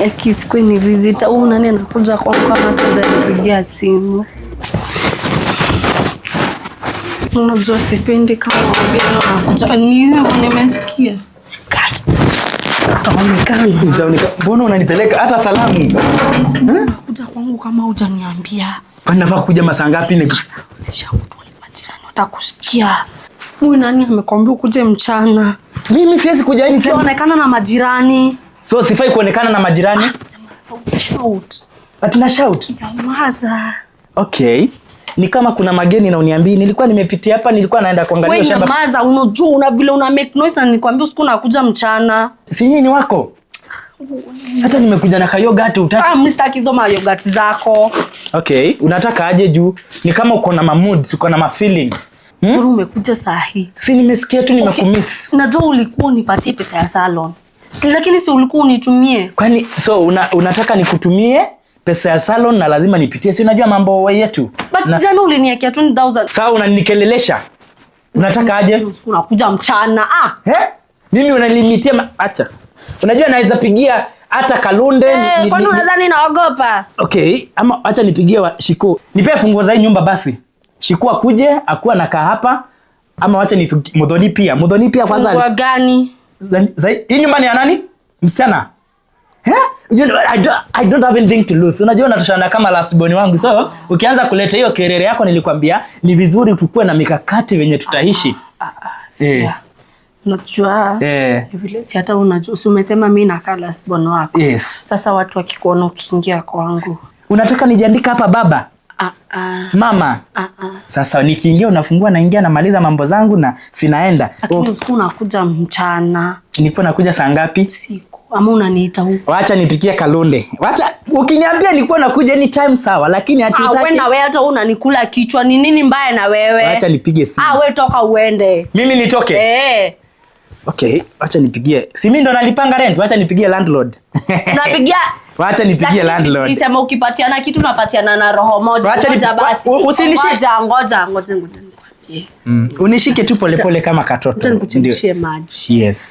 Kids kwenye visitor. Nani anakuja kwangu kama hajanipigia simu? Unajua sipendi kama wabia anakuja. Nimesikia. Mbona unanipeleka hata salamu? Kuja kwangu kama hujaniambia. Nafaa kuja masaa ngapi? Sishakutoa majirani watakusikia. Huyu nani amekwambia ukuje mchana? Mimi siwezi kuja hivi. Unaonekana na majirani. So sifai kuonekana na majirani? Shout. Atina shout. Nyamaza. Okay. Ni kama kuna mageni na uniambii. Nilikuwa nimepitia hapa, nilikuwa naenda kuangalia shamba. Wewe nyamaza, unajua una vile una make noise na nikwambia usiku nakuja mchana. Si nyinyi wako? Hata nimekuja na yogurt utaki. Mimi sitaki hizo yogurt zako. Okay, unataka aje juu? Ni kama uko na moods, uko na feelings. Mbona umekuja saa hii? Si nimesikia tu nimekumiss. Najua ulikuwa unipatie pesa ya salon. Lakini si ulikuwa unitumie. Kwani so unataka nikutumie pesa ya salon na lazima nipitie? Si unajua mambo yetu. But jana uliniwekea 20,000. Sawa, unanikelelesha. Unataka aje? Unakuja mchana. Mimi unanilimitia acha. Unajua naweza pigia hata Kalonde. Kwani unadhani naogopa? Okay, ama acha nipigie Shiko. Nipe funguo za hii nyumba basi. Shiko akuje, akuwa nakaa hapa. Ama wacha ni Mudhoni pia. Mudhoni pia kwanza. Funguo gani? Hii nyumba ni ya nani? Msichana. You know, I don't have anything to lose. Unajua unatoshana kama last born wangu. So, ukianza kuleta hiyo kelele yako nilikwambia ni vizuri tukue na mikakati venye tutaishi. Sikia. Unajua vile si hata unajua umesema mimi nakaa last born wako. Yes. Sasa watu wakikuona ukiingia kwangu. Unataka nijiandika hapa baba? Mama. Sasa nikiingia unafungua naingia namaliza mambo zangu na sinaenda. Lakini usiku unakuja mchana. Nilikuwa nakuja saa ngapi? Siku. Ama unaniita huko. Wacha nipikie Kalonde. Wacha ukiniambia nilikuwa nakuja anytime sawa, lakini hatutaki. Wewe na wewe hata unanikula kichwa. Ni nini mbaya na wewe? Wacha nipige simu. Wewe toka uende. Mimi nitoke? Okay, wacha nipigie. Si mimi ndo nalipanga rent, wacha nipigie landlord. Unapigia? Wacha nipigie landlord. Nisema ukipatiana kitu unapatiana na roho moja. Ngoja basi. Usinishike. Ngoja nikwambie. Unishike tu polepole kama katoto. Nikuchemshie maji. Yes.